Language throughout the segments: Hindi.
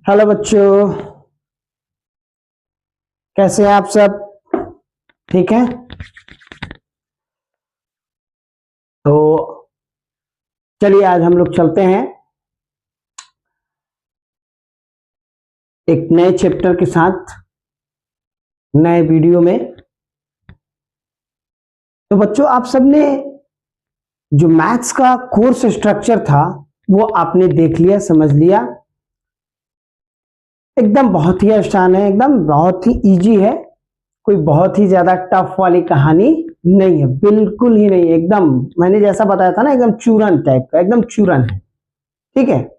हेलो बच्चों, कैसे हैं आप सब? ठीक है। तो चलिए आज हम लोग चलते हैं एक नए चैप्टर के साथ, नए वीडियो में। तो बच्चों, आप सबने जो मैथ्स का कोर्स स्ट्रक्चर था वो आपने देख लिया, समझ लिया। एकदम बहुत ही आसान है, एकदम बहुत ही इजी है, कोई बहुत ही ज्यादा टफ वाली कहानी नहीं है, बिल्कुल ही नहीं है। एकदम मैंने जैसा बताया था ना, एकदम चूरन टाइप का, एकदम चूरन है। ठीक है।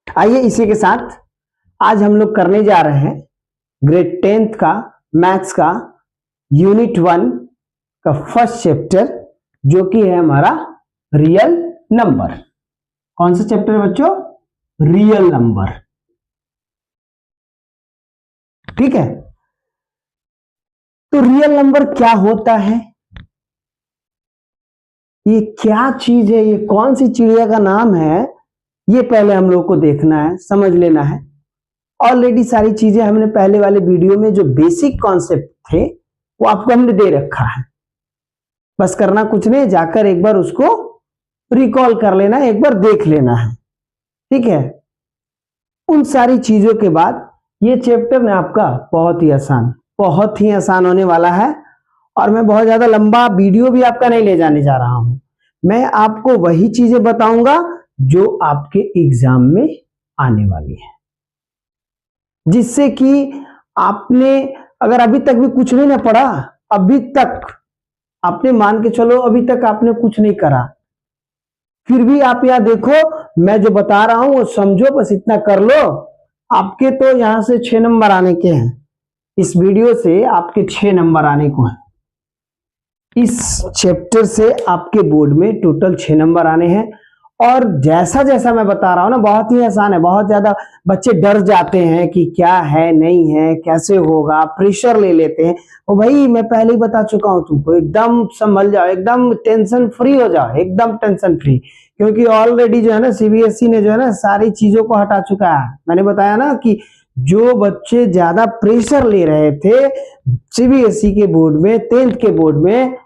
आइए इसी के साथ आज हम लोग करने जा रहे हैं ग्रेड 10th का मैथ्स का यूनिट 1 का फर्स्ट चैप्टर, जो कि है हमारा रियल नंबर। कौन सा चैप्टर है बच्चों? Real number. ठीक है। तो रियल नंबर क्या होता है, ये क्या चीज है, ये कौन सी चिड़िया का नाम है, ये पहले हम लोग को देखना है, समझ लेना है। ऑलरेडी सारी चीजें हमने पहले वाले वीडियो में जो बेसिक कॉन्सेप्ट थे वो आपको हमने दे रखा है। बस करना कुछ नहीं, जाकर एक बार उसको रिकॉल कर लेना है, एक बार देख लेना है। ठीक है। उन सारी चीजों के बाद ये चैप्टर ना आपका बहुत ही आसान होने वाला है। और मैं बहुत ज्यादा लंबा वीडियो भी आपका नहीं ले जाने जा रहा हूं। मैं आपको वही चीजें बताऊंगा जो आपके एग्जाम में आने वाली है, जिससे कि आपने अगर अभी तक भी कुछ नहीं ना पढ़ा, अभी तक आपने मान के चलो अभी तक आपने कुछ नहीं करा, फिर भी आप यहां देखो, मैं जो बता रहा हूं वो समझो, बस इतना कर लो। आपके तो यहां से 6 नंबर आने के हैं, इस वीडियो से आपके 6 नंबर आने को हैं। इस चैप्टर से आपके बोर्ड में टोटल 6 नंबर आने हैं। और जैसा जैसा मैं बता रहा हूं ना, बहुत ही आसान है। बहुत ज्यादा बच्चे डर जाते हैं कि क्या है, नहीं है, कैसे होगा, प्रेशर ले लेते हैं। ओ भाई, मैं पहले ही बता चुका हूं तुमको, एकदम संभल जाओ, एकदम टेंशन फ्री हो जाओ, एकदम टेंशन फ्री। क्योंकि ऑलरेडी जो है ना, सीबीएसई ने जो है ना सारी चीजों को हटा चुका है। मैंने बताया ना कि जो बच्चे ज्यादा प्रेशर ले रहे थे सीबीएसई के बोर्ड में, 10th के बोर्ड में,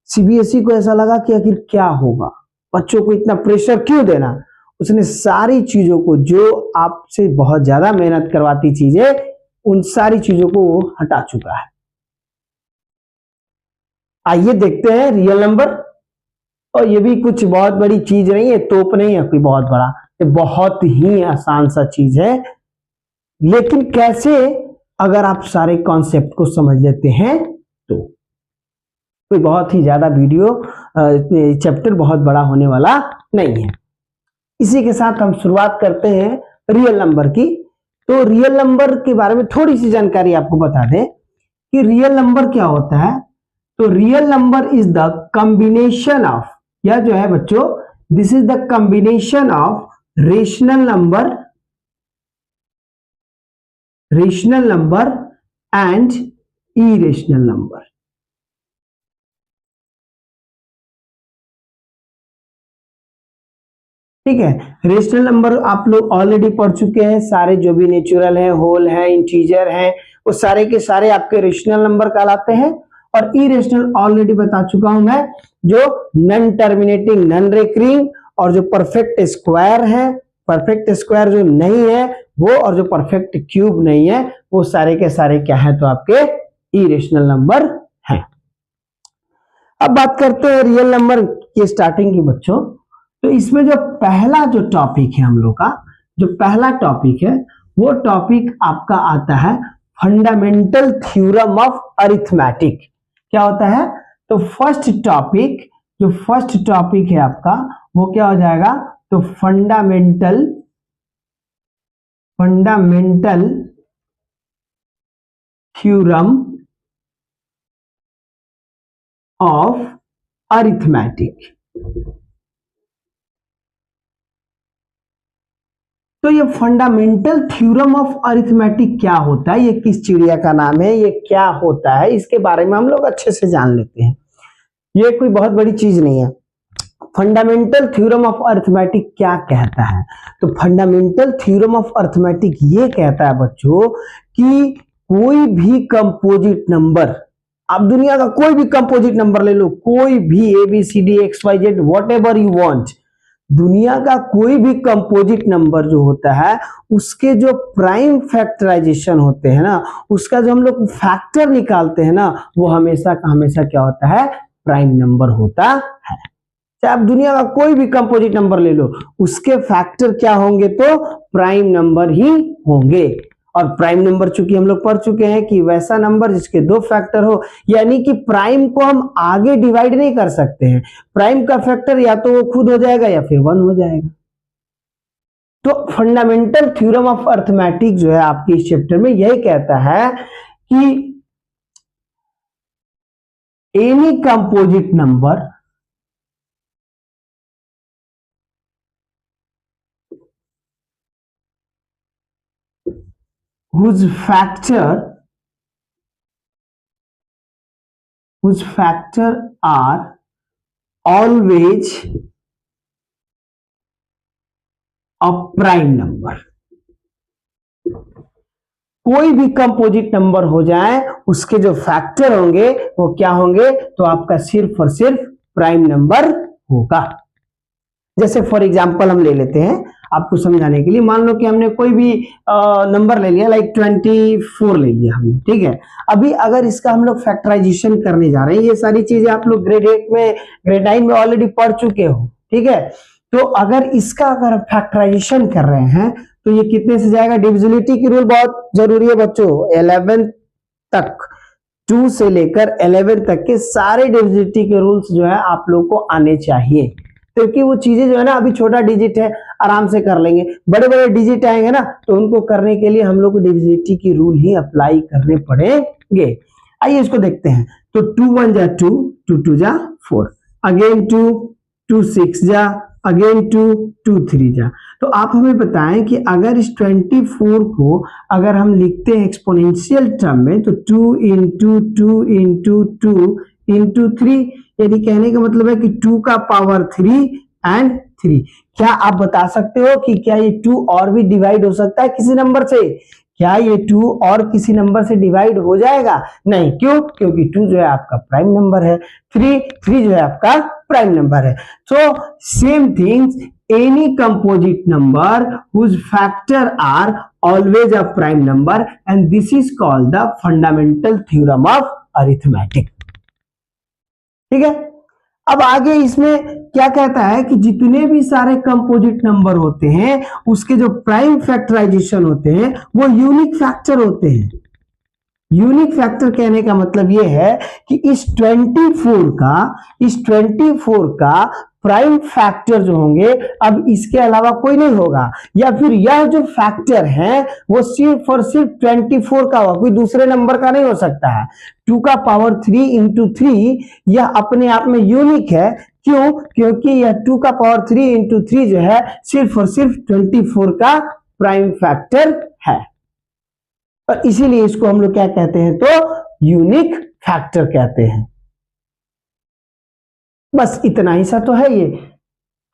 सीबीएसई को ऐसा लगा कि आखिर क्या होगा, बच्चों को इतना प्रेशर क्यों देना। उसने सारी चीजों को, जो आपसे बहुत ज्यादा मेहनत करवाती चीजें, उन सारी चीजों को वो हटा चुका है। आइए देखते हैं रियल नंबर। और ये भी कुछ बहुत बड़ी चीज नहीं है, तोप नहीं है कोई बहुत बड़ा, ये बहुत ही आसान सा चीज है। लेकिन कैसे, अगर आप सारे कॉन्सेप्ट को समझ लेते हैं तो। कोई बहुत ही ज्यादा वीडियो चैप्टर बहुत बड़ा होने वाला नहीं है। इसी के साथ हम शुरुआत करते हैं रियल नंबर की। तो रियल नंबर के बारे में थोड़ी सी जानकारी आपको बता दें कि रियल नंबर क्या होता है। तो real number is the combination of, या जो है बच्चों, this is the combination of rational number and irrational number. ठीक है। रेशनल नंबर आप लोग ऑलरेडी पढ़ चुके हैं, सारे जो भी नेचुरल है, होल है, इंटीजर है, वो सारे के सारे आपके रेशनल नंबर कहलाते हैं। और इरेशनल ऑलरेडी बता चुका हूं मैं, जो नॉन टर्मिनेटिंग, नॉन रिकरिंग, और जो परफेक्ट स्क्वायर है, परफेक्ट स्क्वायर जो नहीं है वो, और जो परफेक्ट क्यूब नहीं है वो, सारे के सारे क्या है, तो आपके इरेशनल नंबर हैं। अब बात करते हैं रियल नंबर की स्टार्टिंग की बच्चों। तो इसमें जो पहला जो टॉपिक है हम लोग का, जो पहला टॉपिक है वो टॉपिक आपका आता है फंडामेंटल थ्योरम ऑफ अरिथमेटिक। क्या होता है? तो फर्स्ट टॉपिक है आपका, वो क्या हो जाएगा? तो फंडामेंटल थ्योरम ऑफ अरिथमेटिक। तो ये फंडामेंटल थ्योरम ऑफ अरिथमेटिक क्या होता है, ये किस चिड़िया का नाम है, ये क्या होता है, इसके बारे में हम लोग अच्छे से जान लेते हैं। ये कोई बहुत बड़ी चीज नहीं है। फंडामेंटल थ्योरम ऑफ अरिथमेटिक क्या कहता है? तो फंडामेंटल थ्योरम ऑफ अरिथमेटिक ये कहता है बच्चों कि कोई भी कंपोजिट नंबर, आप दुनिया का कोई भी कंपोजिट नंबर ले लो, कोई भी ABCD XYZ what ever you want, दुनिया का कोई भी कंपोजिट नंबर जो होता है उसके जो प्राइम फैक्टराइजेशन होते हैं ना, उसका जो हम लोग फैक्टर निकालते हैं ना, वो हमेशा का हमेशा क्या होता है? प्राइम नंबर होता है। चाहे आप दुनिया का कोई भी कंपोजिट नंबर ले लो, उसके फैक्टर क्या होंगे? तो प्राइम नंबर ही होंगे। और प्राइम नंबर चूंकि हम लोग पढ़ चुके हैं कि वैसा नंबर जिसके दो फैक्टर हो, यानी कि प्राइम को हम आगे डिवाइड नहीं कर सकते हैं, प्राइम का फैक्टर या तो वो खुद हो जाएगा या फिर 1 हो जाएगा। तो फंडामेंटल थ्योरम ऑफ अरिथमेटिक जो है आपके इस चैप्टर में यही कहता है कि any composite number whose factor are always a prime number। कोई भी कंपोजिट नंबर हो जाए उसके जो फैक्टर होंगे वो क्या होंगे? तो आपका सिर्फ और सिर्फ प्राइम नंबर होगा। जैसे फॉर एग्जांपल हम ले लेते हैं आपको समझाने के लिए, मान लो कि हमने कोई भी नंबर ले लिया, लाइक 24 ले लिया हमने, ठीक है। अभी अगर इसका हम लोग फैक्टराइजेशन करने जा रहे हैं, ये सारी चीजें आप लोग ग्रेड 8 में, ग्रेड 9 में ऑलरेडी पढ़ चुके हो, ठीक है। तो अगर इसका अगर फैक्टराइजेशन कर रहे हैं तो ये कितने से जाएगा? डिविजिबिलिटी की रूल बहुत जरूरी है बच्चों। 11 तक, 2 से लेकर 11 तक के सारे डिविजिबिलिटी के रूल्स जो है आप लोग को आने चाहिए, क्योंकि वो चीजें जो है ना, अभी छोटा डिजिट है आराम से कर लेंगे, बड़े बड़े डिजिट आएंगे ना तो उनको करने के लिए हम लोग को डिविजिबिलिटी की रूल ही अप्लाई करने पड़ेंगे। आइए इसको देखते हैं। तो 2 1 जा 2, 2 2 जा 4, अगेन 2 2 6 जा, अगेन 2 2 3 जा। तो आप हमें बताएं कि अगर इस 24 को अगर हम लिखते हैं एक्सपोनेंशियल टर्म में, तो 2 into 2 into 2 into 3, यानी कहने का मतलब है कि 2 का पावर 3 and 3। क्या आप बता सकते हो कि क्या ये 2 और भी डिवाइड हो सकता है किसी नंबर से? क्या ये 2 और किसी नंबर से डिवाइड हो जाएगा? नहीं। क्यों? क्योंकि 2 जो है आपका प्राइम नंबर है, 3 जो है आपका प्राइम नंबर है। So same things, any composite number whose factor are always a prime number and this is called the fundamental theorem of arithmetic। ठीक है। अब आगे इसमें क्या कहता है कि जितने भी सारे कंपोजिट नंबर होते हैं उसके जो प्राइम फैक्टराइजेशन होते हैं वो यूनिक फैक्टर होते हैं। यूनिक फैक्टर कहने का मतलब ये है कि इस 24 का प्राइम फैक्टर जो होंगे अब इसके अलावा कोई नहीं होगा, या फिर यह जो फैक्टर है वो सिर्फ और सिर्फ 24 का होगा, कोई दूसरे नंबर का नहीं हो सकता है। 2 का पावर 3 into 3 यह अपने आप में यूनिक है। क्यों? क्योंकि यह 2 का पावर 3 into 3 जो है सिर्फ और सिर्फ 24 का प्राइम फैक्टर है, और इसीलिए इसको हम लोग क्या कहते हैं? तो यूनिक फैक्टर कहते हैं। बस इतना ही सा तो है ये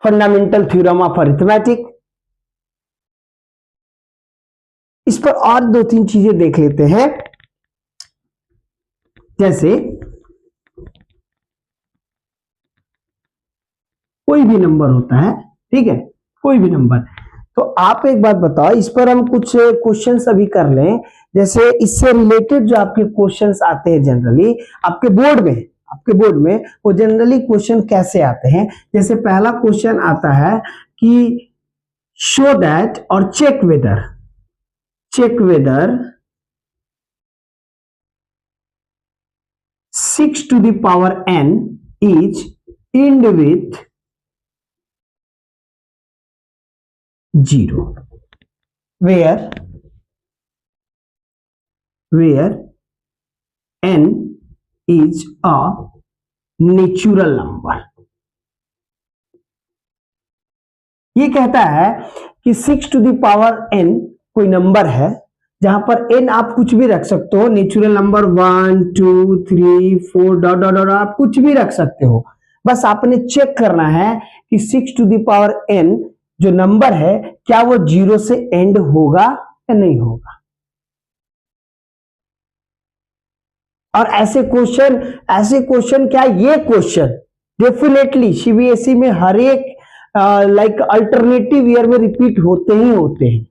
फंडामेंटल थ्योरम ऑफ अरिथमेटिक। इस पर और 2-3 चीजें देख लेते हैं। जैसे कोई भी नंबर होता है, ठीक है, कोई भी नंबर, तो आप एक बात बताओ, इस पर हम कुछ क्वेश्चंस अभी कर लें। जैसे इससे रिलेटेड जो आपके क्वेश्चंस आते हैं जनरली आपके बोर्ड में वो जनरली क्वेश्चन कैसे आते हैं? जैसे पहला क्वेश्चन आता है कि शो दैट और check whether 6 to the power n is end with 0 where n is a natural number. ये कहता है कि 6 to the power n कोई नंबर है जहां पर n आप कुछ भी रख सकते हो, natural number 1 2 3 4 dot dot dot आप कुछ भी रख सकते हो, बस आपने चेक करना है कि 6 टू द पावर n जो नंबर है क्या वो 0 से एंड होगा या नहीं होगा। और ऐसे क्वेश्चन क्या ये क्वेश्चन डेफिनेटली सीबीएसई में हर एक लाइक अल्टरनेटिव ईयर में रिपीट होते ही होते हैं।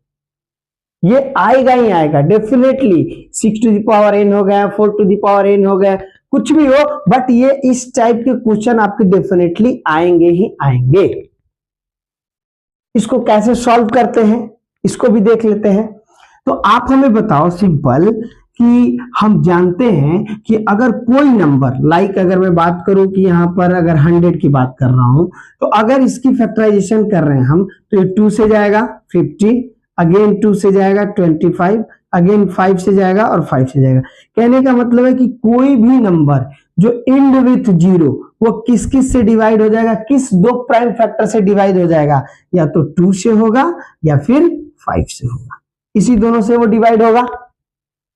ये आएगा ही आएगा definitely. 6 to the power n हो गया, 4 टू द पावर n हो गया, कुछ भी हो, बट ये इस टाइप के क्वेश्चन आपके डेफिनेटली आएंगे ही आएंगे। इसको कैसे सॉल्व करते हैं इसको भी देख लेते हैं। तो आप हमें बताओ सिंपल कि हम जानते हैं कि अगर कोई नंबर लाइक अगर मैं बात करूं कि यहां पर अगर 100 की बात कर रहा हूं, तो अगर इसकी फैक्टराइजेशन कर रहे हैं हम, तो ये 2 से जाएगा 50, अगेन 2 से जाएगा 25, अगेन 5 से जाएगा और 5 से जाएगा। कहने का मतलब है कि कोई भी नंबर जो एंड विथ 0 वो किस किस से डिवाइड हो जाएगा, किस दो प्राइम फैक्टर से डिवाइड हो जाएगा, या तो 2 से होगा या फिर 5 से होगा। इसी दोनों से वो डिवाइड होगा,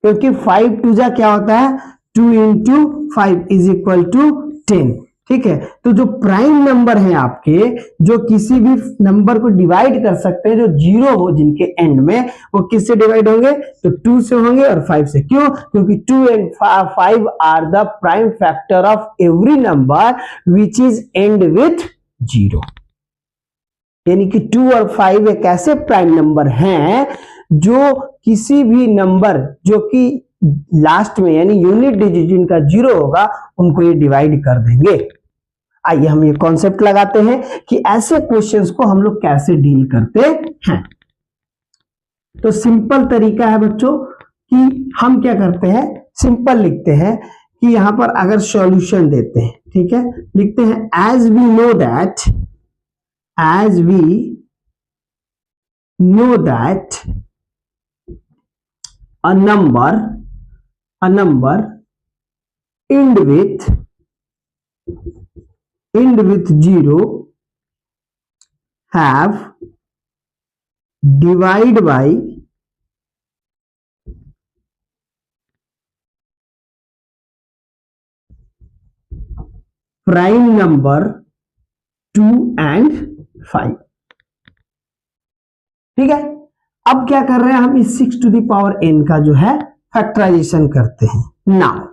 क्योंकि 5 टू जा क्या होता है 2 इंटू 5 इज इक्वल टू 10। ठीक है, तो जो प्राइम नंबर है आपके, जो किसी भी नंबर को डिवाइड कर सकते हैं जो 0 हो जिनके एंड में, वो किससे डिवाइड होंगे, तो 2 से होंगे और 5 से। क्यों? क्योंकि 2 and 5 are the prime factor of every number which is end with 0। यानी कि 2 और 5 एक ऐसे प्राइम नंबर हैं जो किसी भी नंबर जो कि लास्ट में यानी यूनिट डिजिट जिनका 0 होगा उनको ये डिवाइड कर देंगे। आइए हम ये कॉन्सेप्ट लगाते हैं कि ऐसे क्वेश्चंस को हम लोग कैसे डील करते हैं। तो सिंपल तरीका है बच्चों कि हम क्या करते हैं, सिंपल लिखते हैं कि यहां पर अगर सॉल्यूशन देते हैं, ठीक है, लिखते हैं as we know that a number end with 0 have divide by prime number 2 and 5। ठीक है, अब क्या कर रहे हैं हम, इस 6 टू द पावर n का जो है फैक्टराइजेशन करते हैं। Now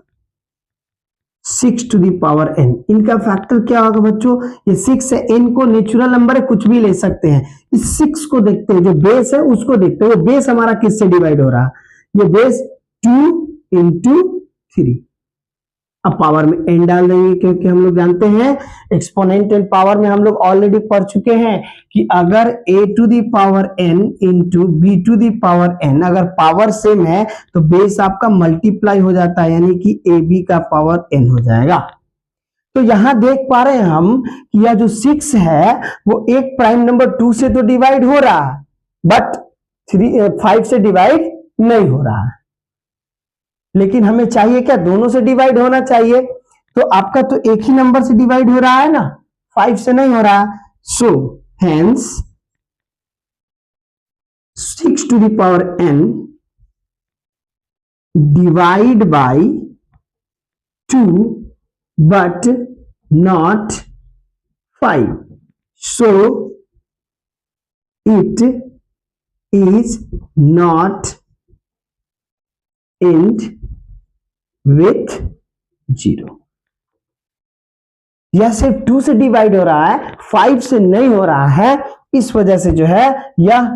6 to the power n, इनका फैक्टर क्या होगा बच्चों, ये 6 है, n को नेचुरल नंबर है कुछ भी ले सकते हैं। इस 6 को देखते हैं, जो बेस है उसको देखते हैं, वो बेस हमारा किससे डिवाइड हो रहा है, ये बेस 2 इंटू 3। अब पावर में n डाल देंगे, क्योंकि हम लोग जानते हैं एक्सपोनेंट एंड पावर में हम लोग ऑलरेडी पढ़ चुके हैं कि अगर a to the power n into b to the power n, अगर पावर सेम है तो बेस आपका मल्टीप्लाई हो जाता है, यानी कि ab का पावर n हो जाएगा। तो यहां देख पा रहे हैं हम कि यह जो 6 है वो एक प्राइम नंबर 2 से तो डिवाइड हो रहा है, बट 5 से डिवाइड नहीं हो रहा है। लेकिन हमें चाहिए क्या, दोनों से डिवाइड होना चाहिए। तो आपका तो एक ही नंबर से डिवाइड हो रहा है ना, 5 से नहीं हो रहा। So hence 6 to the power n divide by 2 but not 5, so it is not end with 0। यह सिर्फ 2 से डिवाइड हो रहा है, 5 से नहीं हो रहा है, इस वजह से जो है यह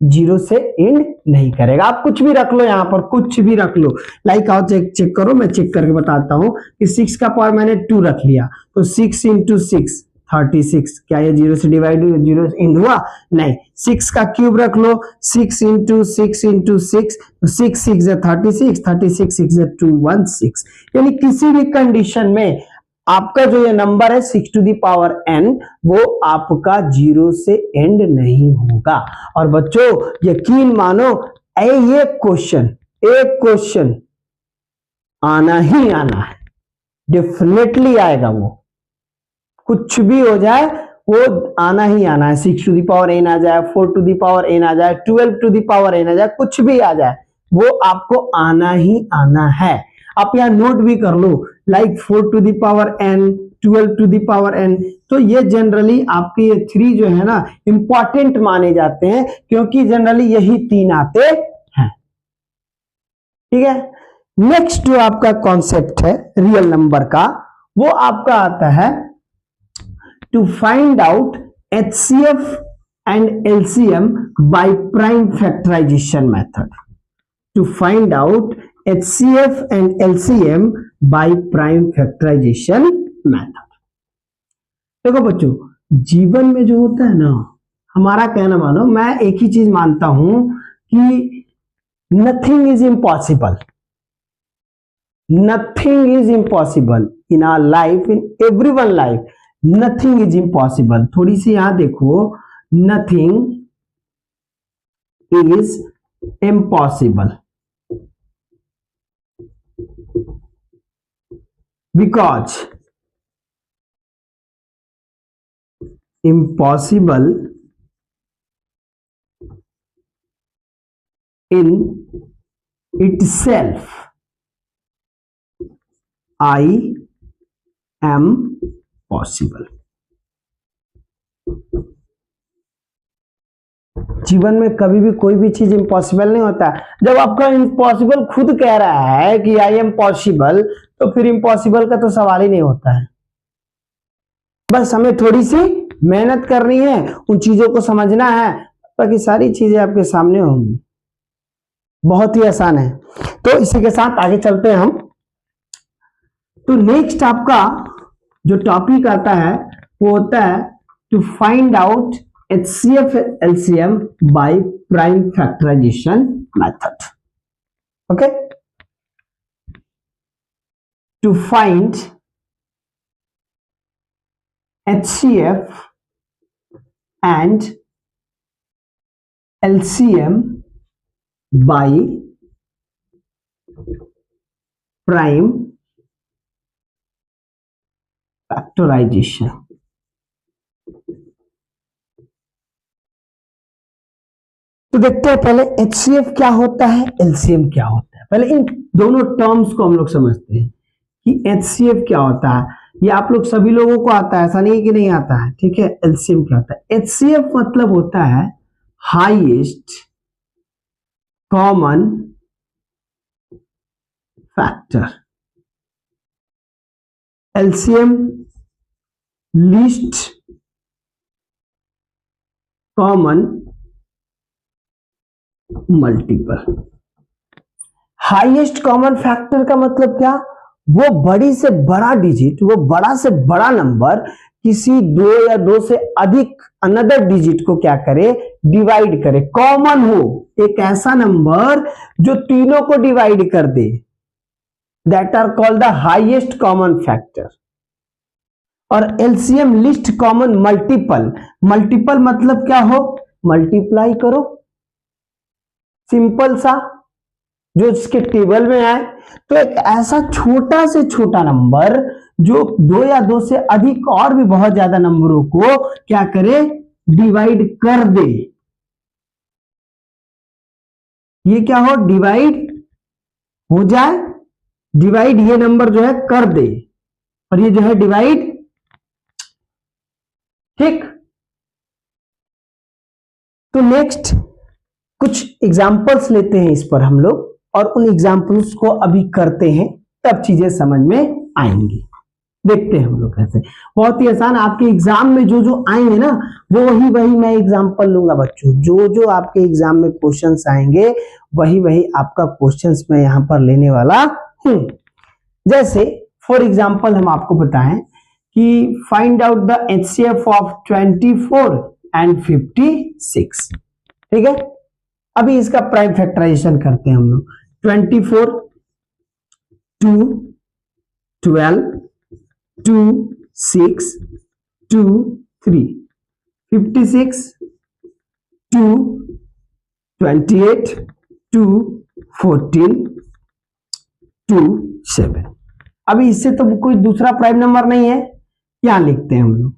0 से एंड नहीं करेगा। आप कुछ भी रख लो, यहां पर कुछ भी रख लो, लाइक आओ चेक करो, मैं चेक करके बताता हूं कि 6 का पावर मैंने 2 रख लिया, तो 6 इंटू 6 36, क्या ये 0 से डिवाइड 0 एंड हुआ, नहीं। 6 का क्यूब रख लो, 6 इंटू 6 इंटू 6, 6 6 है 36, 36 6 है 216। यानी किसी भी कंडीशन में आपका जो ये नंबर है 6 टू द पावर n वो आपका 0 से एंड नहीं होगा। और बच्चों यकीन मानो एक क्वेश्चन आना ही आना है, डेफिनेटली आएगा, वो कुछ भी हो जाए वो आना ही आना है। 6 टू द पावर n आ जाए, 4 टू द पावर n आ जाए, 12 टू द पावर n आ जाए, कुछ भी आ जाए वो आपको आना ही आना है। आप यहाँ नोट भी कर लो, like 4 to the power n, 12 to the power n। तो ये जनरली आपके ये 3 जो है ना इंपॉर्टेंट माने जाते हैं, क्योंकि जनरली यही 3 आते हैं। ठीक है, नेक्स्ट जो आपका कॉन्सेप्ट है रियल नंबर का, वो आपका आता है to find out HCF and LCM by prime factorisation method. To find out HCF and LCM by prime factorisation method. देखो बच्चों, जीवन में जो होता है ना, हमारा कहना मानो, मैं एक ही चीज मानता हूं कि nothing is impossible, nothing is impossible in our life, in everyone life, nothing is impossible. थोड़ी सी यहां देखो, nothing is impossible because impossible in itself I am possible। जीवन में कभी भी कोई भी चीज इम्पॉसिबल नहीं होता। जब आपका इम्पॉसिबल खुद कह रहा है कि आई एम पॉसिबल, तो फिर इम्पॉसिबल का तो सवाल ही नहीं होता है। बस हमें थोड़ी सी मेहनत करनी है, उन चीजों को समझना है, बाकी सारी चीजें आपके सामने होंगी। बहुत ही आसान है। तो इसी के साथ आगे चलते हैं हम। तो नेक्स्ट आपका जो टॉपिक आता है वो होता है to find out HCF LCM by prime factorisation method. Okay, to find HCF and LCM by prime factorization। तो देखते हैं पहले HCF क्या होता है, LCM क्या होता है। पहले इन दोनों टर्म्स को हम लोग समझते हैं कि HCF क्या होता है। ये आप लोग सभी लोगों को आता है, ऐसा नहीं कि नहीं आता है। ठीक है, LCM क्या होता है। HCF मतलब होता है highest common factor, LCM least common multiple. Highest common factor का मतलब क्या, वो बड़ी से बड़ा डिजिट, वो बड़ा से बड़ा नंबर किसी 2 या 2 से अधिक अनदर डिजिट को क्या करे, डिवाइड करे। कॉमन हो, एक ऐसा नंबर जो तीनों को डिवाइड कर दे, that are called the highest common factor. और LCM least common multiple. Multiple मतलब क्या हो, मल्टीप्लाई करो, सिंपल सा, जो इसके टेबल में आए। तो एक ऐसा छोटा से छोटा नंबर जो 2 या 2 से अधिक और भी बहुत ज्यादा नंबरों को क्या करे, डिवाइड कर दे। ये क्या हो, डिवाइड हो जाए, डिवाइड ये नंबर जो है कर दे, और ये जो है डिवाइड। ठीक, तो नेक्स्ट कुछ एग्जांपल्स लेते हैं इस पर हम लोग, और उन एग्जांपल्स को अभी करते हैं, तब चीजें समझ में आएंगी। देखते हैं हम लोग कैसे। बहुत ही आसान, आपके एग्जाम में जो जो आएंगे ना, वो वही मैं एग्जांपल लूंगा बच्चों। जो जो आपके एग्जाम में क्वेश्चंस आएंगे, वही आपका क्वेश्चंस मैं यहां पर लेने वाला हूं। जैसे फॉर एग्जांपल हम आपको बताएं कि find out the HCF of 24 and 56। ठीक है, अभी इसका प्राइम फैक्टराइजेशन करते हैं हम लोग। 24 2 12 2 6 2 3, 56 2 28 2 14 2 7। अभी इससे तो कोई दूसरा प्राइम नंबर नहीं है, यहां लिखते हैं हम लोग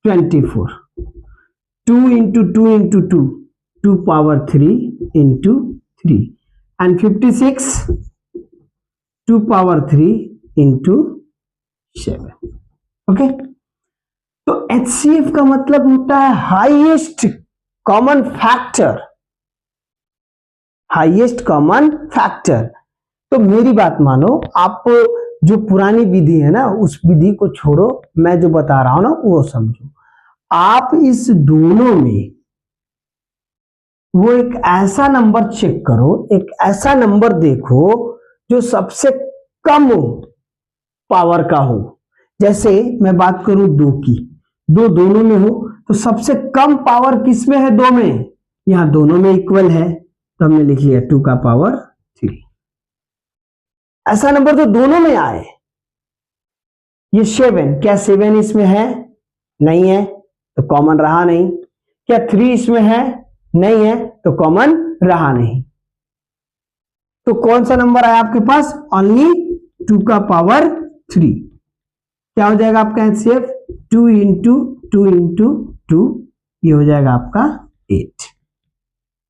24 2 into 2 into 2 2 power 3 into 3 and 56 2 power 3 into 7। Okay, तो HCF का मतलब होता है highest common factor, highest common factor. तो मेरी बात मानो, आप जो पुरानी विधि है ना उस विधि को छोड़ो, मैं जो बता रहा हूं ना वो समझो। आप इस दोनों में वो एक ऐसा नंबर चेक करो, एक ऐसा नंबर देखो जो सबसे कम पावर का हो। जैसे मैं बात करूं 2 की, 2 दोनों में हो तो सबसे कम पावर किस में है? 2 में। यहां दोनों में इक्वल है तो हमने लिख लिया 2 का पावर 3। ऐसा नंबर जो दोनों में आए। ये 7, क्या 7 इसमें है? नहीं है तो कॉमन रहा नहीं। क्या 3 इसमें है? नहीं है तो कॉमन रहा नहीं। तो कौन सा नंबर आया आपके पास? ओनली 2 का पावर 3। क्या हो जाएगा आपका HCF? 2 इंटू 2 इंटू 2, ये हो जाएगा आपका 8।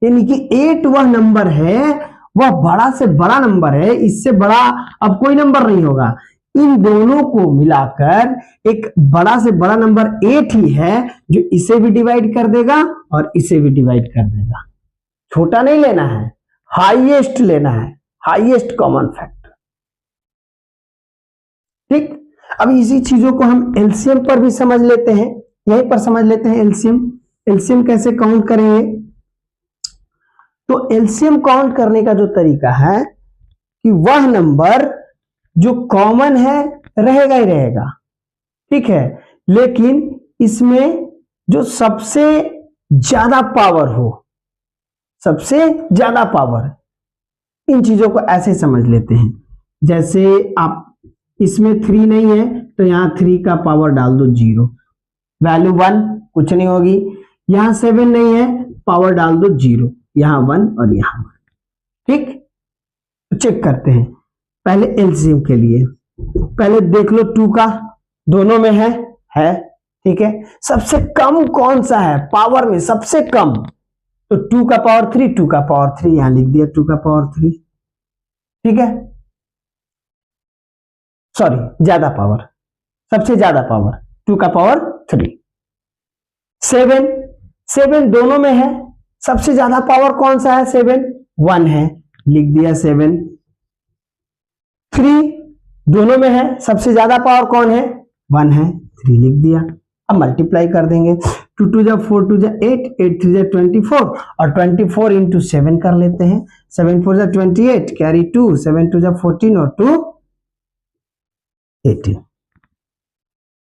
यानी कि 8 वह नंबर है, वह बड़ा से बड़ा नंबर है, इससे बड़ा अब कोई नंबर नहीं होगा। इन दोनों को मिलाकर एक बड़ा से बड़ा नंबर 8 ही है जो इसे भी डिवाइड कर देगा और इसे भी डिवाइड कर देगा। छोटा नहीं लेना है, हाईएस्ट लेना है, हाईएस्ट कॉमन फैक्टर। ठीक, अब इसी चीजों को हम एलसीएम पर भी समझ लेते हैं, यहीं पर समझ लेते हैं एलसीएम। एलसीएम कैसे काउंट करेंगे? तो एलसीएम काउंट करने का जो तरीका है कि वह नंबर जो कॉमन है रहेगा ही रहेगा, ठीक है, लेकिन इसमें जो सबसे ज्यादा पावर हो, सबसे ज्यादा पावर, इन चीजों को ऐसे समझ लेते हैं। जैसे आप इसमें 3 नहीं है तो यहां 3 का पावर डाल दो 0, वैल्यू 1, कुछ नहीं होगी। यहां 7 नहीं है, पावर डाल दो 0, यहां 1 और यहां 1। ठीक, तो चेक करते हैं पहले एलसीएम के लिए। पहले देख लो 2 का, दोनों में है, ठीक है। सबसे कम कौन सा है पावर में? सबसे कम तो 2 का पावर 3, 2 का पावर 3 यहां लिख दिया 2 का पावर 3, ठीक है। सॉरी, ज्यादा पावर, सबसे ज्यादा पावर 2 का पावर 3। 7 दोनों में है, सबसे ज्यादा पावर कौन सा है? 7, 1 है, लिख दिया 7। 3 दोनों में है, सबसे ज्यादा पावर कौन है? 1 है, 3 लिख दिया। अब मल्टीप्लाई कर देंगे, 2 2 जा 4 2 जा 8, 8 3 जा 24 और 24 इंटू 7 कर लेते हैं। 7 4 जा 28, कैरी 2, 7 2 जा 14 और 2 18।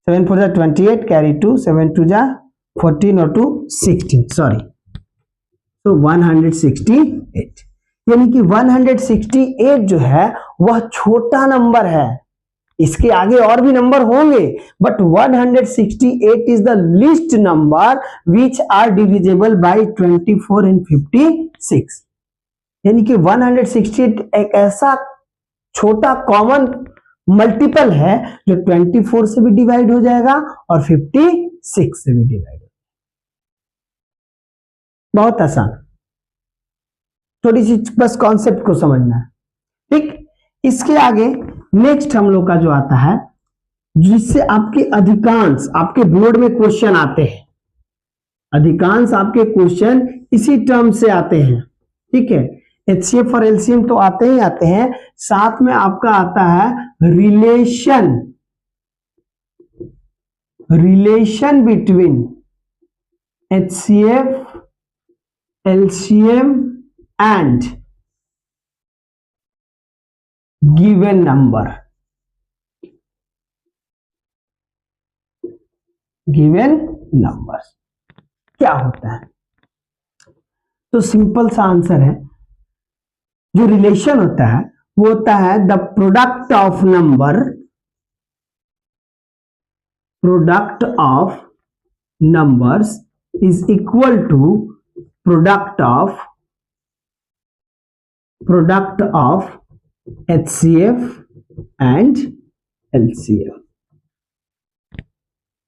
7 4 जा 28, कैरी 2, 7 2 जा 14 और 2 16, सॉरी, तो 168। यानी कि 168 जो है वह छोटा नंबर है। इसके आगे और भी नंबर होंगे but 168 is the least number which are divisible by 24 and 56। यानी कि 168 एक ऐसा छोटा कॉमन मल्टीपल है जो 24 से भी डिवाइड हो जाएगा और 56 से भी डिवाइड हो जाएगा। बहुत आसान, थोड़ी सी बस कॉन्सेप्ट को समझना है, ठीक। इसके आगे नेक्स्ट हम लोग का जो आता है, जिससे आपके अधिकांश आपके बोर्ड में क्वेश्चन आते हैं, अधिकांश आपके क्वेश्चन इसी टर्म से आते हैं, ठीक है। एचसीएफ और एलसीएम तो आते ही आते हैं, साथ में आपका आता है relation between HCF, LCM and given number, given numbers क्या होता है? तो सिंपल सा आंसर है, जो रिलेशन होता है वो होता है the product of number, product of numbers is equal to product of HCF and LCM।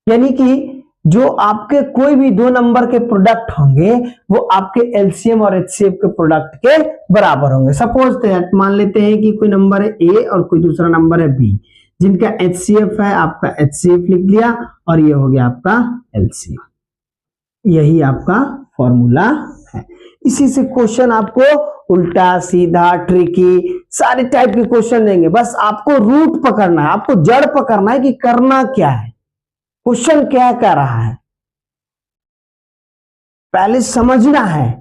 यानी कि जो आपके कोई भी दो नंबर के प्रोडक्ट होंगे वो आपके LCM और HCF के प्रोडक्ट के बराबर होंगे। सपोज दैट मान लेते हैं कि कोई नंबर है A और कोई दूसरा नंबर है B, जिनका HCF है आपका HCF लिख लिया, और ये हो गया आपका LCM। यही आपका फॉर्मूला है। इसी से क्वेश्चन आपको उल्टा सीधा ट्रिकी सारे टाइप के क्वेश्चन देंगे, बस आपको रूट पकड़ना है, आपको जड़ पकड़ना है कि करना क्या है, क्वेश्चन क्या कर रहा है, पहले समझना है।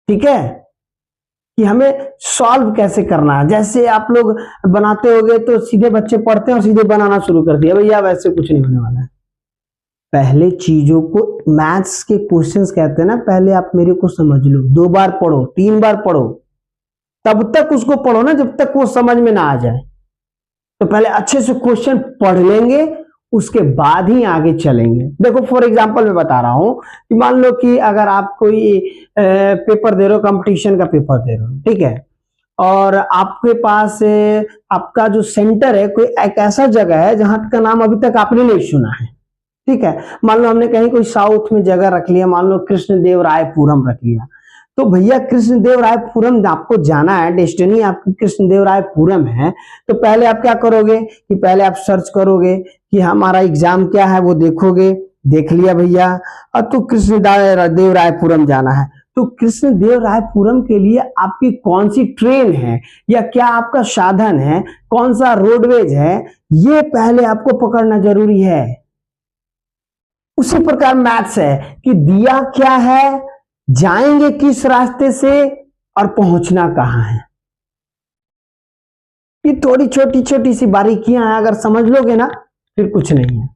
ठीक है, कि हमें सॉल्व कैसे करना है। जैसे आप लोग बनाते होगे तो सीधे बच्चे पढ़ते हैं और सीधे बनाना शुरू कर दिया, भैया वैसे कुछ नहीं होने वाला है। पहले चीजों को, मैथ्स के क्वेश्चंस कहते हैं ना, पहले आप मेरे को समझ लो, 2 बार पढ़ो, 3 बार पढ़ो, तब तक उसको पढ़ो ना जब तक वो समझ में ना आ जाए। तो पहले अच्छे से क्वेश्चन पढ़ लेंगे, उसके बाद ही आगे चलेंगे। देखो फॉर एग्जांपल मैं बता रहा हूं कि मान लो कि अगर आप कोई पेपर दे रहे हो, कंपटीशन का पेपर दे रहे हो, ठीक है, और आपके पास आपका जो सेंटर है कोई एक ऐसा जगह है जहां का नाम अभी तक आपने नहीं सुना है। ठीक है, मान लो हमने कहीं कोई साउथ में जगह रख लिया, मान लो कृष्णदेवरायपुरम रख लिया, तो भैया कृष्णदेवरायपुरम आपको जाना है, डेस्टिनी आपकी कृष्णदेवरायपुरम है, तो पहले आप क्या करोगे कि पहले आप सर्च करोगे कि हमारा एग्जाम क्या है, वो देखोगे, देख लिया भैया, और तो कृष्णदेवरायपुरम जाना है, तो कृष्णदेवरायपुरम के लिए आपकी कौन सी ट्रेन है या क्या आपका साधन है, कौन सा रोडवेज है, ये पहले आपको पकड़ना जरूरी है। उसी प्रकार मैथ्स है कि दिया क्या है, जाएंगे किस रास्ते से और पहुंचना कहां है। ये थोड़ी छोटी छोटी सी बारीकियां हैं, अगर समझ लोगे ना फिर कुछ नहीं है।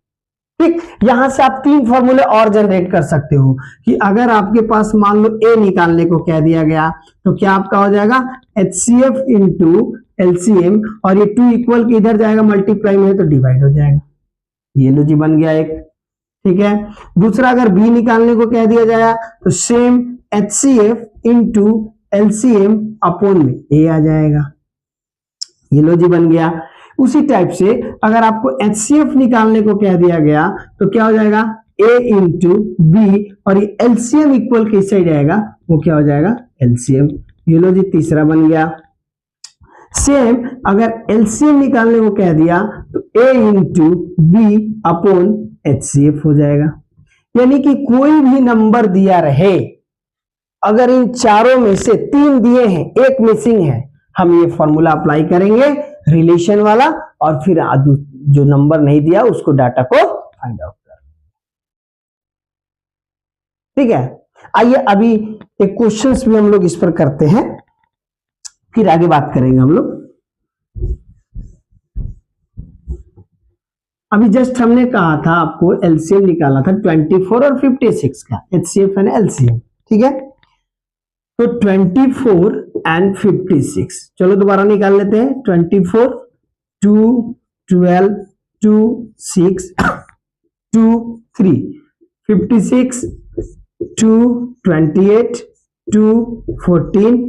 ठीक, यहां से आप 3 फॉर्मूले और जनरेट कर सकते हो कि अगर आपके पास मान लो ए निकालने को कह दिया गया तो क्या आपका हो जाएगा HCF इंटू LCM, और ये 2 इक्वल के इधर जाएगा, मल्टीप्लाई में तो डिवाइड हो जाएगा। ये लो जी बन गया एक। ठीक है, दूसरा अगर बी निकालने को कह दिया जाए तो same HCF into LCM upon में ए आ जाएगा। ये लो जी बन गया। उसी टाइप से अगर आपको HCF निकालने को कह दिया गया तो क्या हो जाएगा A इंटू बी, और ये LCM इक्वल किस साइड आएगा, वो क्या हो जाएगा LCM। ये लो जी तीसरा बन गया। सेम अगर LCM निकालने को कह दिया तो A into B upon HCF हो जाएगा। यानी कि कोई भी नंबर दिया रहे, अगर इन चारों में से 3 दिए हैं, एक मिसिंग है, हम ये फॉर्मूला अप्लाई करेंगे रिलेशन वाला, और फिर जो नंबर नहीं दिया उसको डाटा को फाइंड आउट कर। ठीक है, आइए अभी एक क्वेश्चंस भी हम लोग इस पर करते हैं, फिर आगे बात करेंगे हम लोग। अभी जस्ट हमने कहा था आपको LCM निकाला था 24 और 56 का, HCF एंड LCM। ठीक है, तो 24 एंड 56 चलो दोबारा निकाल लेते हैं। 24 2 12 2 6 2 3, 56 2 28 2 14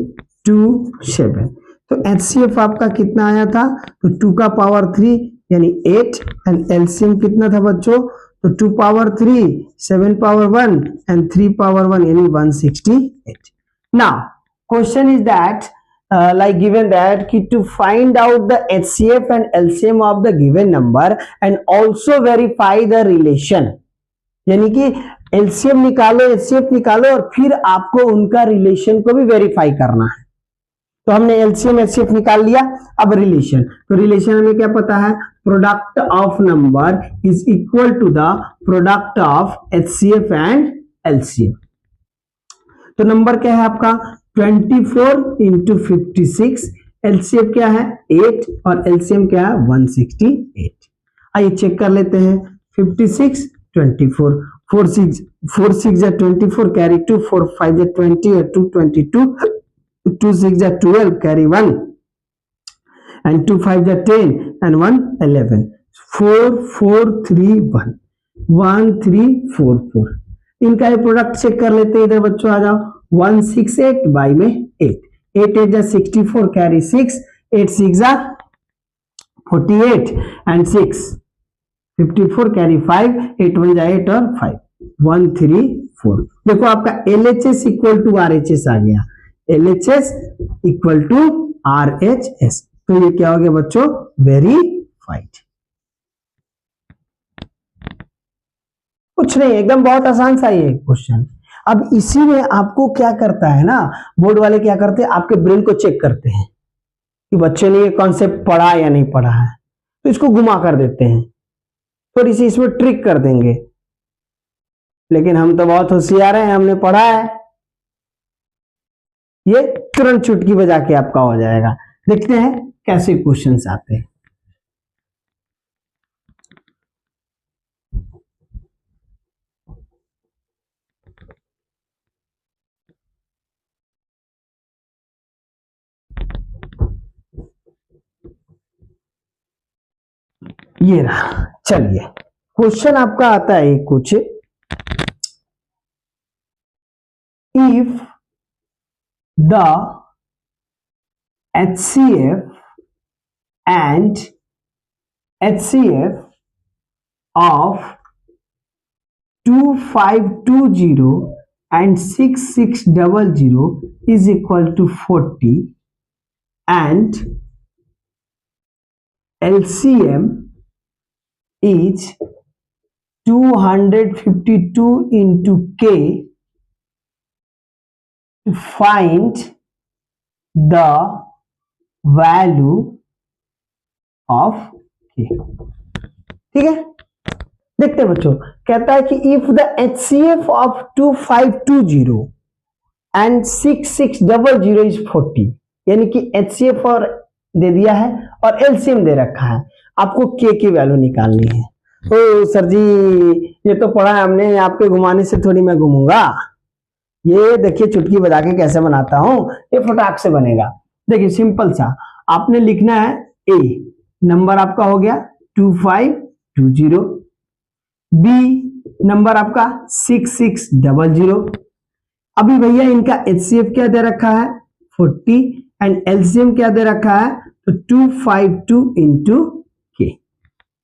2 7। तो HCF आपका कितना आया था, तो 2 का पावर 3 यानी 8, एंड LCM कितना था बच्चों, तो 2 पावर 3 7 पावर 1 एंड 3 पावर 1 यानी 168। Now question is that like given that to find out the HCF and LCM of the given number and also verify the relation, यानी कि LCM निकालो HCF निकालो और फिर आपको उनका रिलेशन को भी वेरीफाई करना है। तो हमने LCM HCF निकाल लिया, अब रिलेशन, तो रिलेशन हमें क्या पता है, product of number is equal to the product of HCF and LCM। तो नंबर क्या है आपका 24 इंटू 56, LCF क्या है 8 और LCM क्या है 168। आइए चेक कर लेते हैं। 56 24 4 6 या 24 कैरी 2 4 5 या 20 और 2 22 2 6 या 12 कैरी 1 and 2 5 या 10 and 1 11 4 4 3 1 1 3 4 4। इनका ये प्रोडक्ट चेक कर लेते हैं। इधर बच्चों आ जाओ, 168 बाई में 8 8 8 जा 64 कैरी 6 8 6 जा 48 एंड 6 54 कैरी 5 8 1 जा 8 और 5 1 3 4। देखो आपका LHS इक्वल टू RHS आ गया, LHS इक्वल टू RHS। तो ये क्या हो गया बच्चों, वेरीफाइड। कुछ नहीं, एकदम बहुत आसान सा ये क्वेश्चन। अब इसी में आपको क्या करता है ना, बोर्ड वाले क्या करते हैं, आपके ब्रेन को चेक करते हैं कि बच्चे ने ये कॉन्सेप्ट पढ़ा या नहीं पढ़ा है, तो इसको घुमा कर देते हैं, थोड़ी सी इसमें ट्रिक कर देंगे। लेकिन हम तो बहुत होशियार हैं, हमने पढ़ा है, ये तुरंत चुटकी बजा के आपका हो जाएगा। देखते हैं कैसे क्वेश्चंस आते हैं। ये रहा, चलिए क्वेश्चन आपका आता है कुछ, if the HCF and HCF of 2520 and 6600 is equal to 40 and LCM is 252 into K, find the value of K। ठीक है, देखते हैं बच्चों, कहता है कि if the HCF of 2520 and 6600 is 40, यानी कि HCF और दे दिया है और LCM दे रखा है, आपको K की वैल्यू निकालनी है। तो सर जी ये तो पढ़ा है हमने, आपके घुमाने से थोड़ी मैं घूमूंगा, ये देखिए चुटकी बजा के कैसे बनाता हूं, ये फटाक से बनेगा। देखिए सिंपल सा, आपने लिखना है A, नंबर आपका हो गया 2520, B नंबर आपका 6600। अभी भैया इनका HCF क्या दे रखा है 40 एंड LCM क्या दे रखा है, तो 252 into K।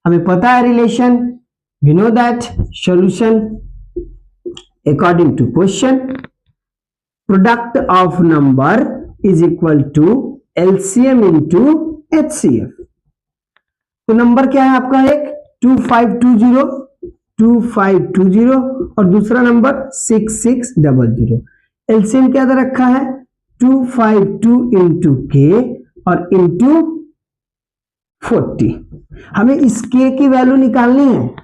हमें पता है relation, we know that solution according to question, product of number is equal to LCM into HCF। तो नंबर क्या है आपका, एक 2520 और दूसरा नंबर 6600। LCM क्या दे रखा है 252 into K और into 40। हमें इस K की वैल्यू निकालनी है,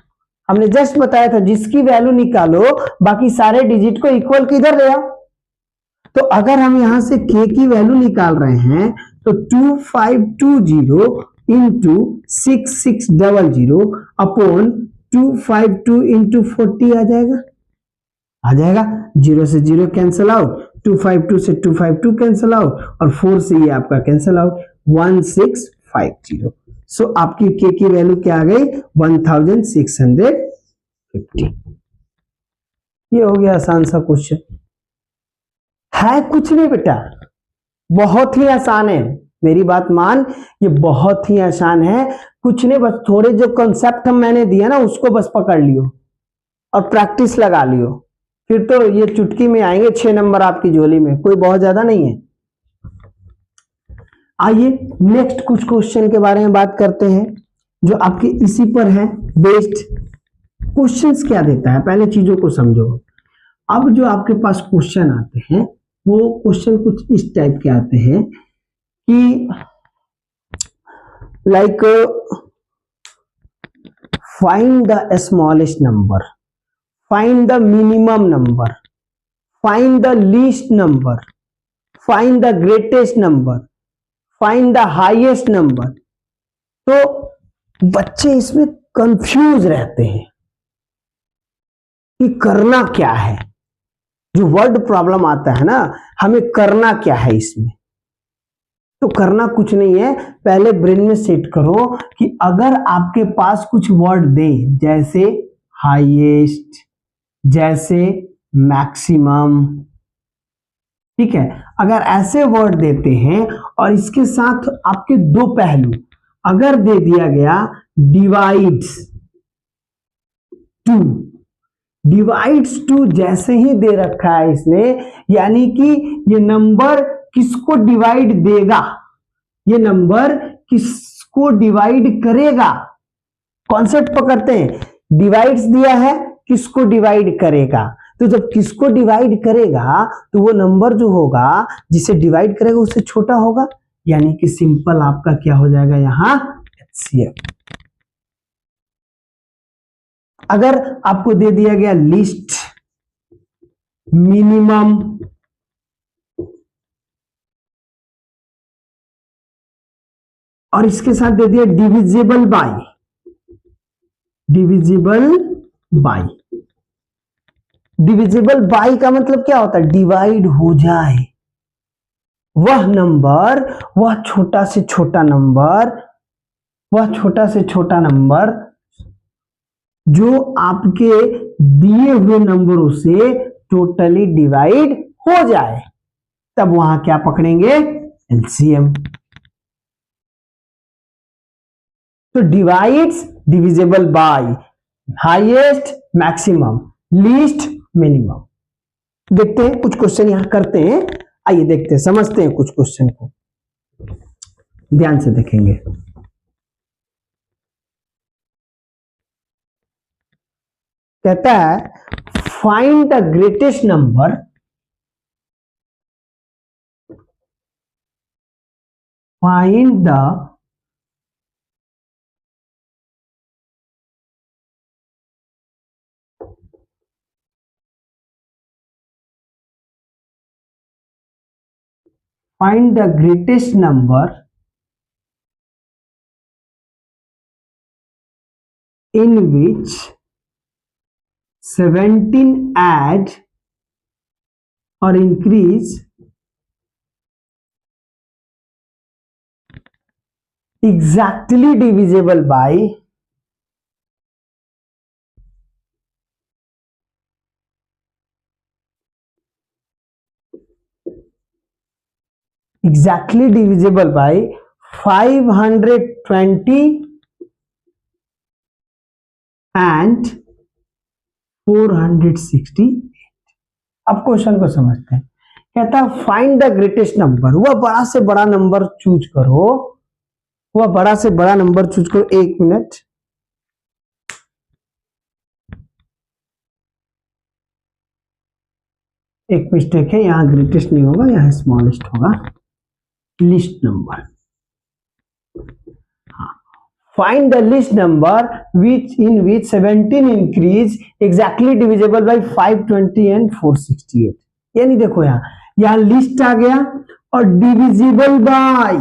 हमने जस्ट बताया था जिसकी वैल्यू निकालो बाकी सारे डिजिट को इक्वल किधर ले आओ। तो अगर हम यहां से K की वैल्यू निकाल रहे हैं तो 2520 इंटू 6600 अपॉन 252 इंटू 40 आ जाएगा, 0 से 0 कैंसिल आउट, 252 से 252 कैंसिल आउट और 4 से ये आपका कैंसिल आउट, 1650। सो आपकी K की वैल्यू क्या आ गई 1650। ये हो गया आसान सा क्वेश्चन, है कुछ नहीं बेटा, बहुत ही आसान है, मेरी बात मान, ये बहुत ही आसान है, कुछ नहीं, बस थोड़े जो कॉन्सेप्ट हम मैंने दिया ना उसको बस पकड़ लियो और प्रैक्टिस लगा लियो, फिर तो ये चुटकी में आएंगे 6 नंबर आपकी झोली में, कोई बहुत ज्यादा नहीं है। आइए नेक्स्ट कुछ क्वेश्चन के बारे में बात करते हैं जो आपके इसी पर है बेस्ड। क्वेश्चंस क्या देता है पहले चीजों को समझो। अब जो आपके पास क्वेश्चन आते हैं वो क्वेश्चन कुछ इस टाइप के आते हैं कि like find the smallest number, find the minimum number, find the least number, find the greatest number, find the highest number. तो बच्चे इसमें कंफ्यूज रहते हैं कि करना क्या है, जो वर्ड प्रॉब्लम आता है ना, हमें करना क्या है इसमें। तो करना कुछ नहीं है, पहले ब्रेन में सेट करो कि अगर आपके पास कुछ वर्ड दे जैसे हाईएस्ट, जैसे मैक्सिमम, ठीक है, अगर ऐसे वर्ड देते हैं और इसके साथ आपके दो पहलू अगर दे दिया गया डिवाइड्स टू, जैसे ही दे रखा है इसने, यानी कि ये नंबर किसको डिवाइड देगा, ये नंबर किसको डिवाइड करेगा, कॉन्सेप्ट पकड़ते हैं। डिवाइड्स दिया है, किसको डिवाइड करेगा, तो जब किसको डिवाइड करेगा तो वो नंबर जो होगा जिसे डिवाइड करेगा उससे छोटा होगा, यानी कि सिंपल आपका क्या हो जाएगा यहां एचसीएफ। अगर आपको दे दिया गया लिस्ट, मिनिमम, और इसके साथ दे दिया divisible by, divisible by, divisible by का मतलब क्या होता है, डिवाइड हो जाए वह नंबर, वह छोटा से छोटा नंबर, वह छोटा से छोटा नंबर जो आपके दिए हुए नंबरों से टोटली डिवाइड हो जाए, तब वहां क्या पकड़ेंगे, एलसीएम। तो divides divisible by, highest maximum, least minimum. देखते हैं कुछ क्वेश्चन यहां करते हैं, आइए देखते हैं, समझते हैं कुछ क्वेश्चन को, ध्यान से देखेंगे। कहता है find the greatest number, find the find the greatest number in which 17 add or increase exactly divisible by exactly divisible by 520 and 460। अब क्वेश्चन को समझते हैं। कहता है फाइंड द ग्रेटेस्ट नंबर, वह बड़ा से बड़ा नंबर चूज करो, वह बड़ा से बड़ा नंबर चूज करो। एक मिनट, एक मिस्टेक है, यहां ग्रेटेस्ट नहीं होगा, यहां स्मॉलेस्ट होगा, list number. Find the list number which in which 17 increase exactly divisible by 520 and 468। यानी देखो यहाँ लिस्ट आ गया और डिविजिबल बाय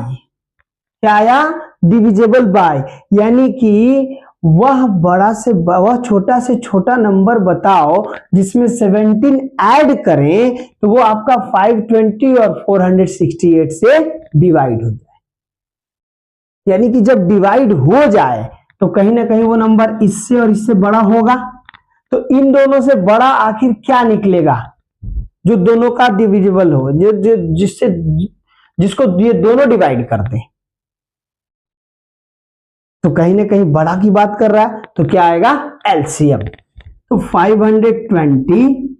क्या आया, डिविजिबल बाय, यानी कि वह छोटा से छोटा नंबर बताओ जिसमें 17 ऐड करें तो वो आपका 520 और 468 से डिवाइड हो जाए। यानी कि जब डिवाइड हो जाए तो कहीं ना कहीं वो नंबर इससे और इससे बड़ा होगा, तो इन दोनों से बड़ा आखिर क्या निकलेगा, जो दोनों का डिविजिबल हो, जिसको ये दोनों डिवाइड कर दें, तो कहीं ना कहीं बड़ा की बात कर रहा है, तो क्या आएगा एलसीएम। तो 520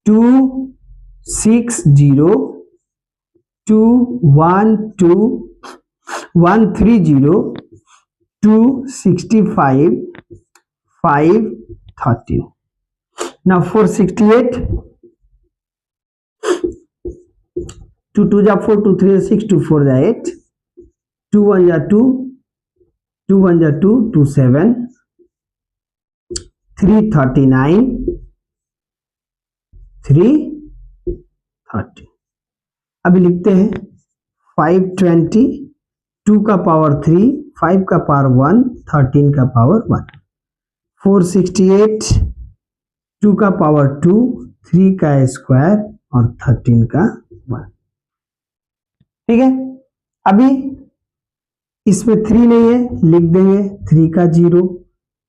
260 212 130 265 530। now 468, 2 2 जा 4 2 3 6 2 4 जा 8 2 1 जा 2 2 1 जा 2 2 7 339 330। अभी लिखते हैं 520 2 का पावर 3 5 का पावर 1 13 का पावर 1 468 2 का पावर 2 3 का स्क्वायर और 13 का 1। ठीक है, अभी इसमें 3 नहीं है, लिख देंगे 3 का 0,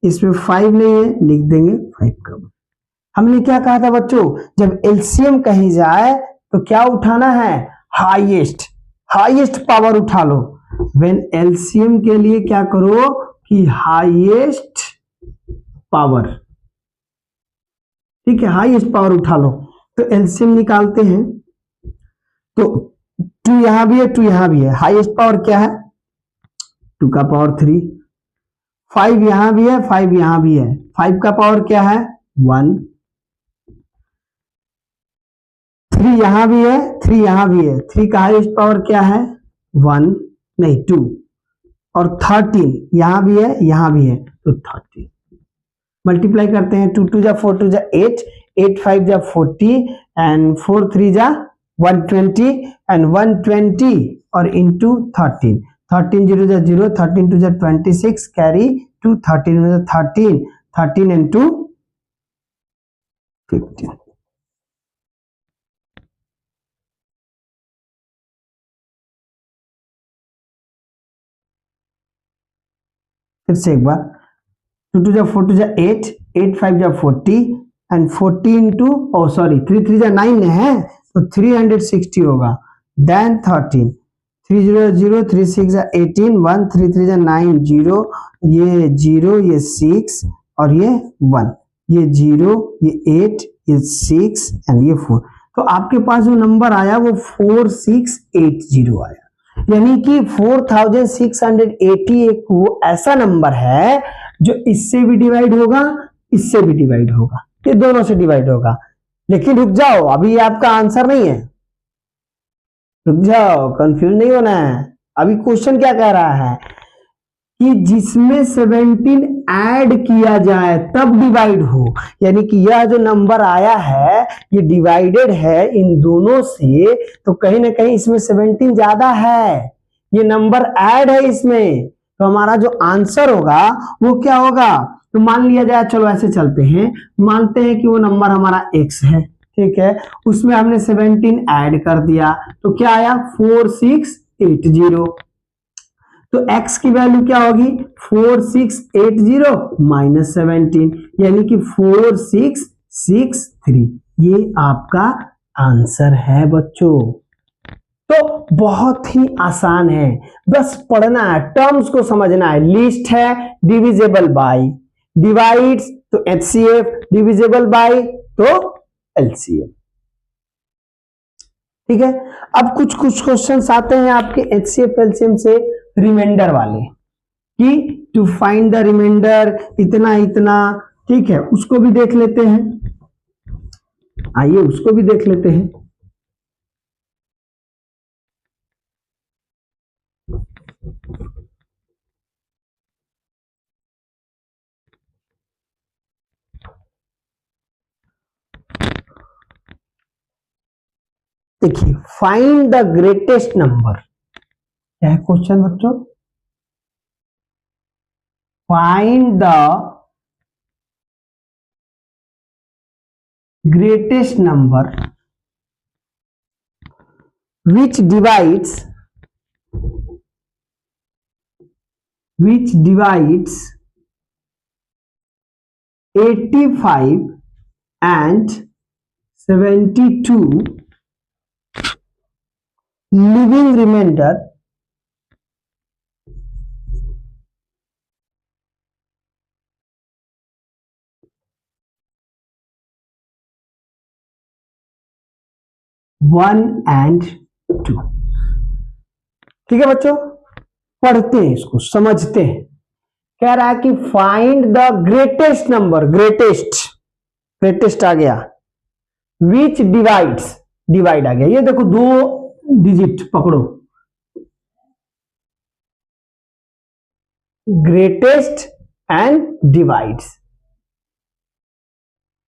इसमें 5 नहीं है, लिख देंगे 5 का 1। हमने क्या कहा था बच्चों, जब एलसीएम कही जाए तो क्या उठाना है, हाईएस्ट, हाईएस्ट पावर उठा लो। व्हेन एलसीएम के लिए क्या करो कि हाईएस्ट पावर, ठीक है, हाईएस्ट पावर उठा लो। तो एलसीएम निकालते हैं, तो 2 2 यहां भी है, 2 यहां भी है, हाईएस्ट पावर क्या है 2 का पावर 3। 5 यहां भी है, 5 यहां भी है, 5 का पावर क्या है 1। 3 यहां भी है, 3 यहां भी है, 3 का हाईएस्ट पावर क्या है 1 नहीं 2। और 13 यहां भी है, यहां भी है, तो 13 मल्टीप्लाई करते हैं। 2 2 जा 4 2 जा 8, 8 5 जा 40 एंड 4 3 जा 120 एंड 120 और इंटू 13। 13 0 जा 0, 13 2 जा 26 कैरी 2, 13 में 13, 13 इंटू 15। फिर से एक बार 2 2 जा 4 2 जा 8, 8 5 जा 40 एंड 40 इंटू 3 3 जा 9 है तो 360 होगा। देन 13 3 0 0, 3 6 जा 18, 1 3 3 जा 9 0, ये 0 ये 6 और ये 1, ये 0 ये 8 ये 6 एंड ये 4। तो आपके पास जो नंबर आया वो 4680 आया, यानी कि 4680 एक वो ऐसा नंबर है जो इससे भी डिवाइड होगा, इससे भी डिवाइड होगा, ये दोनों से डिवाइड होगा। लेकिन रुक जाओ, अभी ये आपका आंसर नहीं है, रुक जाओ, कंफ्यूज नहीं होना है। अभी क्वेश्चन क्या कह रहा है कि जिसमें 17 ऐड किया जाए तब डिवाइड हो, यानी कि यह जो नंबर आया है ये डिवाइडेड है इन दोनों से, तो कहीं ना कहीं इसमें 17 ज्यादा है, ये नंबर ऐड है इसमें, तो हमारा जो आंसर होगा वो क्या होगा। तो मान लिया जाए, चलो ऐसे चलते हैं, मानते हैं कि वो नंबर हमारा x है, ठीक है, उसमें हमने 17 ऐड कर दिया तो क्या आया 4680। तो x की वैल्यू क्या होगी 4680 माइनस 17, यानी कि 4663, ये आपका आंसर है बच्चों। तो बहुत ही आसान है, बस पढ़ना है, टर्म्स को समझना है। लिस्ट है डिविजिबल बाय, डिवाइड्स तो HCF, डिविजिबल बाय तो LCM, ठीक है। अब कुछ क्वेश्चंस आते हैं आपके HCF LCM से रिमाइंडर वाले, कि टू फाइंड द रिमाइंडर इतना इतना, ठीक है, उसको भी देख लेते हैं, आइए उसको भी देख लेते हैं। देखिए, फाइंड द ग्रेटेस्ट नंबर, क्या है क्वेश्चन बच्चों, find the greatest number which divides 85 and 72 living remainder one and two. ठीक है बच्चों, पढ़ते हैं इसको, समझते हैं। कह रहा है कि find the greatest number, greatest आ गया, विच डिवाइड्स, डिवाइड आ गया, ये देखो 2 डिजिट पकड़ो, ग्रेटेस्ट एंड डिवाइड्स,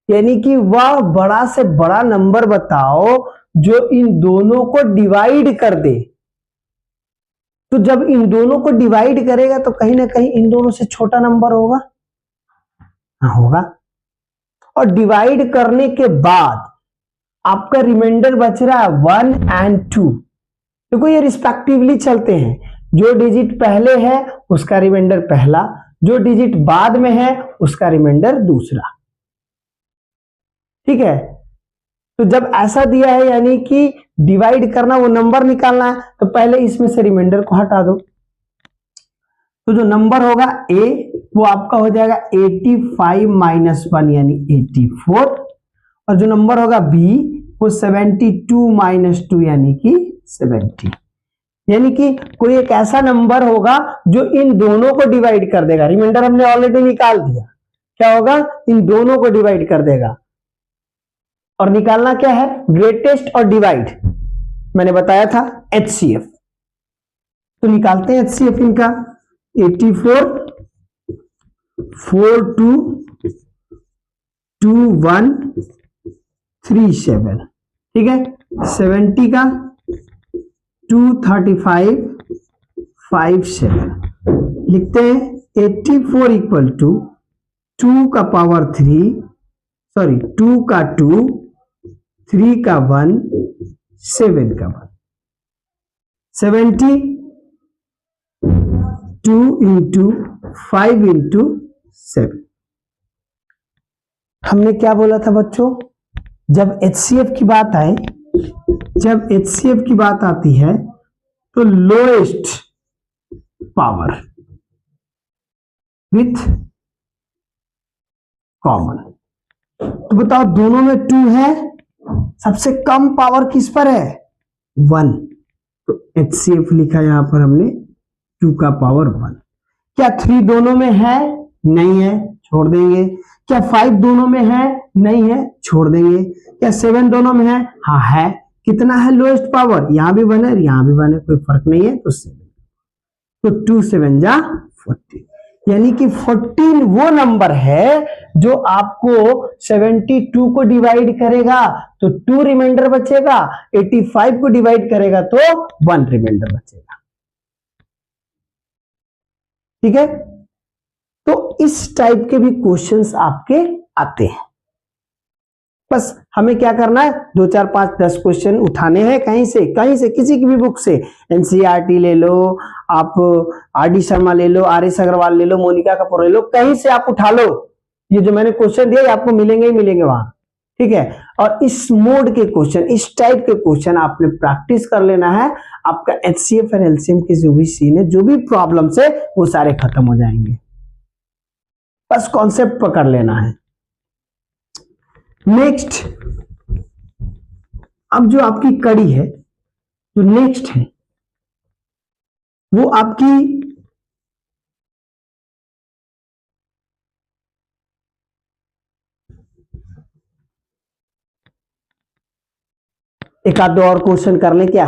यानी कि वह बड़ा से बड़ा नंबर बताओ जो इन दोनों को डिवाइड कर दे। तो जब इन दोनों को डिवाइड करेगा तो कहीं ना कहीं इन दोनों से छोटा नंबर होगा, हाँ होगा। और डिवाइड करने के बाद आपका रिमाइंडर बच रहा है 1 and 2। देखो ये रिस्पेक्टिवली चलते हैं, जो डिजिट पहले है उसका रिमाइंडर पहला, जो डिजिट बाद में है उसका रिमाइंडर दूसरा। ठीक है, तो जब ऐसा दिया है यानी कि डिवाइड करना, वो नंबर निकालना है, तो पहले इसमें से रिमाइंडर को हटा दो। तो जो नंबर होगा a वो आपका हो जाएगा 85 माइनस 1 यानी 84, और जो नंबर होगा b वो 72 माइनस 2 यानी कि 70, यानी कि कोई एक ऐसा नंबर होगा जो इन दोनों को डिवाइड कर देगा। रिमाइंडर हमने ऑलरेडी निकाल दिया, क्या होगा, इन दोनों को डिवाइड कर देगा। और निकालना क्या है, ग्रेटेस्ट और डिवाइड, मैंने बताया था HCF। तो निकालते हैं HCF इनका, 84 422137, ठीक है। 70 का 23557 लिखते हैं। 84 इक्वल टू 2 का पावर 3, सॉरी 2 का 2, 3 का 1, 7 का 1, 70 2 इंटू 5 इंटू 7। हमने क्या बोला था बच्चों, जब HCF की बात आए, जब HCF की बात आती है तो लोएस्ट पावर विथ कॉमन। तो बताओ दोनों में 2 है, सबसे कम पावर किस पर है, 1। तो HCF लिखा यहां पर हमने 2 का पावर 1। क्या 3 दोनों में है, नहीं है, छोड़ देंगे। क्या 5 दोनों में है, नहीं है, छोड़ देंगे। क्या 7 दोनों में है, हाँ है। कितना है लोएस्ट पावर, यहां भी 1 है, यहां भी 1 है, कोई फर्क नहीं है, तो 7। तो 2 7 जा 14, यानी कि 14 वो नंबर है जो आपको 72 को डिवाइड करेगा तो 2 रिमाइंडर बचेगा, 85 को डिवाइड करेगा तो 1 रिमाइंडर बचेगा, ठीक है। तो इस टाइप के भी क्वेश्चंस आपके आते हैं। बस हमें क्या करना है, 2 4 5 10 क्वेश्चन उठाने हैं कहीं से किसी की भी बुक से। एनसीईआरटी ले लो, आप RD शर्मा ले लो, RS अग्रवाल ले लो, मोनिका कपूर ले लो, कहीं से आप उठा लो। ये जो मैंने क्वेश्चन दिया आपको मिलेंगे ही मिलेंगे वहां, ठीक है। और इस मोड के क्वेश्चन, इस टाइप के क्वेश्चन आपने प्रैक्टिस कर लेना है। आपका HCF और LCM की जो भी सीन है, जो भी प्रॉब्लम है, वो सारे खत्म हो जाएंगे। बस कॉन्सेप्ट पकड़ लेना है। नेक्स्ट, अब जो आपकी कड़ी है, जो नेक्स्ट है, वो आपकी एक आध दो और क्वेश्चन कर ले क्या,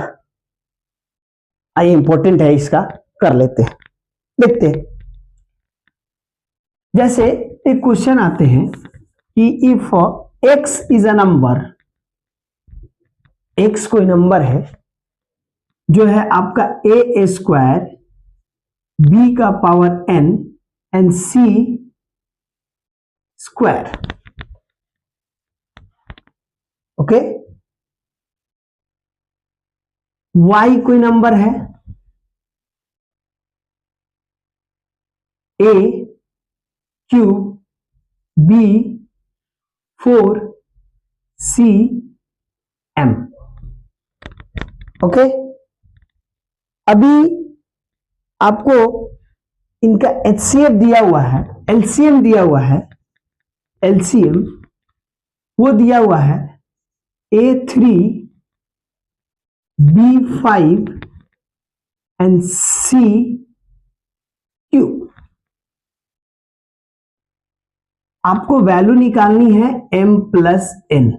आइए इंपॉर्टेंट है इसका, कर लेते हैं, देखते हैं। जैसे एक क्वेश्चन आते हैं कि if x is a number, x कोई नंबर है जो है आपका a स्क्वायर b का power n and c square, okay. y कोई नंबर है a cube b 4 c m, okay. अभी आपको इनका HCF दिया हुआ है, LCM दिया हुआ है। LCM वो दिया हुआ है A3 B5 and C cube. आपको वैल्यू निकालनी है m प्लस n।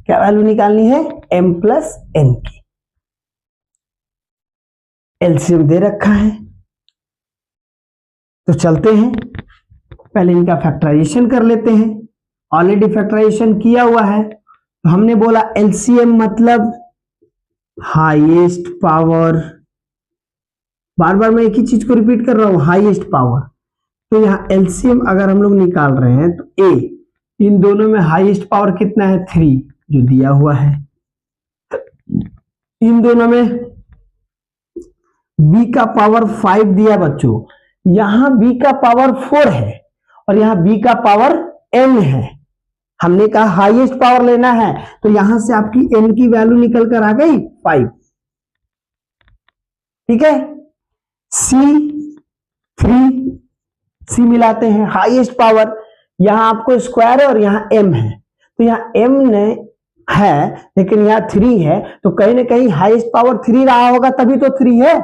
क्या वैल्यू निकालनी है, m प्लस n की। एलसीएम दे रखा है, तो चलते हैं पहले इनका फैक्टराइजेशन कर लेते हैं। ऑलरेडी फैक्टराइजेशन किया हुआ है, तो हमने बोला एलसीएम मतलब हाईएस्ट पावर। बार बार मैं एक ही चीज को रिपीट कर रहा हूं, हाईएस्ट पावर। तो यहां एलसीएम अगर हम लोग निकाल रहे हैं तो ए, इन दोनों में हाईएस्ट पावर कितना है, 3 जो दिया हुआ है। इन दोनों में बी का पावर 5 दिया बच्चों, यहां बी का पावर 4 है और यहां बी का पावर n है। हमने कहा हाईएस्ट पावर लेना है, तो यहां से आपकी n की वैल्यू निकल कर आ गई 5, ठीक है। C मिलाते हैं, हाईएस्ट पावर, यहां आपको स्क्वायर है और यहां m है, तो यहां m ने है, लेकिन यहाँ 3 है, तो कहीं ना कहीं हाईएस्ट पावर 3 रहा होगा, तभी तो 3 है।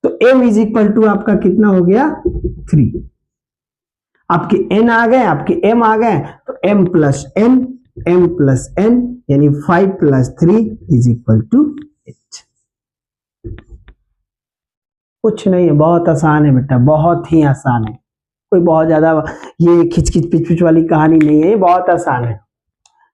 तो m इज इक्वल टू आपका कितना हो गया 3। आपके n आ गए, आपके m आ गए, तो m प्लस n यानी 5 प्लस 3 इज इक्वल टू 8। कुछ नहीं है, बहुत आसान है बेटा, बहुत ही आसान है, कोई बहुत ज्यादा ये खिचखिच पिच पिच वाली कहानी नहीं है, ये बहुत आसान है।